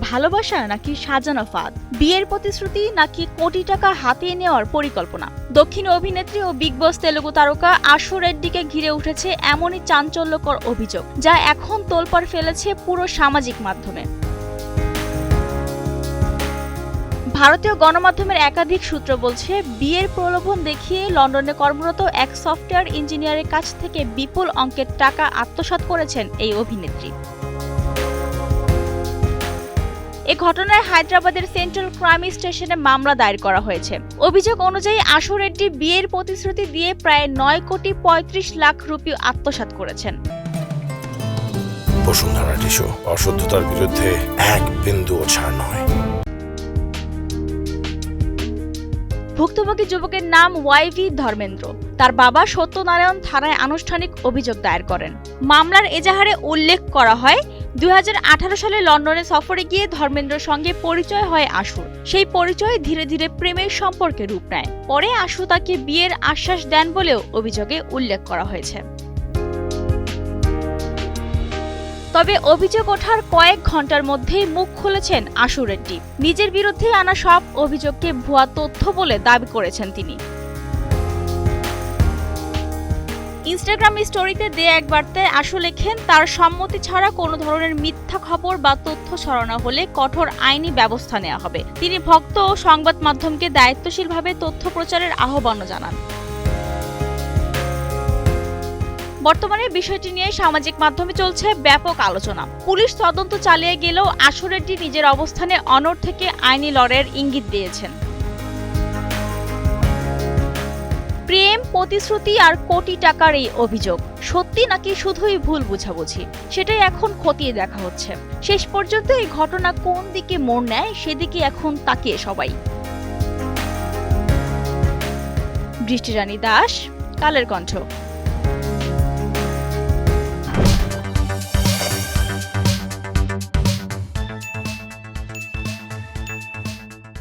ভালোবাসা নাকি সাজানো ফাঁদ, বিয়ের প্রতিশ্রুতি নাকি কোটি টাকা হাতিয়ে নেওয়ার পরিকল্পনা? দক্ষিণ অভিনেত্রী ও বিগ বস তেলুগু তারকা আশু রেড্ডিকে ঘিরে উঠেছে এমনই চাঞ্চল্যকর অভিযোগ, যা এখন তোলপাড় ফেলেছে পুরো সামাজিক মাধ্যমে। ভারতীয় গণমাধ্যমের একাধিক সূত্র বলছে, বিয়ের প্রলোভন দেখিয়ে লন্ডনে কর্মরত এক সফটওয়্যার ইঞ্জিনিয়ারের কাছ থেকে বিপুল অঙ্কের টাকা আত্মসাৎ করেছেন এই অভিনেত্রী। এ ঘটনায় হায়দ্রাবাদের সেন্ট্রাল ক্রাইম স্টেশনে মামলা দায়ের করা হয়েছে। অভিযোগ অনুযায়ী আশু রেড্ডি বিয়ের প্রতিশ্রুতি দিয়ে প্রায় 9,35,00,000 রুপি আত্মসাৎ করেছেন। বসুন্ধরা টিস্যু অশুদ্ধতার বিরুদ্ধে এক বিন্দুও ছাড় নয়। ভুক্তভোগী যুবকের নাম ওয়াইভি ধর্মেন্দ্র। তার বাবা সত্যনারায়ণ থানায় আনুষ্ঠানিক অভিযোগ দায়ের করেন। মামলার এজাহারে উল্লেখ করা হয়, 2018 সালে লন্ডনে সফরে গিয়ে ধর্মেন্দ্রের সঙ্গে পরিচয় হয় আশুর। সেই পরিচয় ধীরে ধীরে প্রেমের সম্পর্কে রূপ নেয়। পরে আশু তাকে বিয়ের আশ্বাস দেন বলেও অভিযোগে উল্লেখ করা হয়েছে। তবে অভিযোগ ওঠার কয়েক ঘন্টার মধ্যেই মুখ খুলেছেন আশু রেড্ডি। নিজের বিরুদ্ধে আনা সব অভিযোগকে ভুয়া তথ্য বলে দাবি করেছেন তিনি। ইনস্টাগ্রাম স্টোরিতে দেয়া এক বার্তায় আশু লেখেন, তার সম্মতি ছাড়া কোনো ধরনের মিথ্যা খবর বা তথ্য ছড়ানো হলে কঠোর আইনি ব্যবস্থা নেওয়া হবে। তিনি ভক্ত ও সংবাদ মাধ্যমকে দায়িত্বশীলভাবে তথ্য প্রচারের আহ্বানও জানান। বর্তমানে বিষয়টি নিয়ে সামাজিক মাধ্যমে চলছে ব্যাপক আলোচনা। পুলিশ তদন্ত চালিয়ে গেলেও আশু রেড্ডি নিজের অবস্থানে অনড় থেকে আইনি লড়াইয়ের ইঙ্গিত দিয়েছেন। প্রেম, প্রতিশ্রুতি আর কোটি টাকার এই অভিযোগ সত্যি নাকি শুধুই ভুল বোঝাবুঝি, সেটাই এখন খতিয়ে দেখা হচ্ছে। শেষ পর্যন্ত এই ঘটনা কোন দিকে মোড় নেয়, সেদিকে এখন তাকিয়ে সবাই। বৃষ্টি রানী দাস, কালের কণ্ঠ।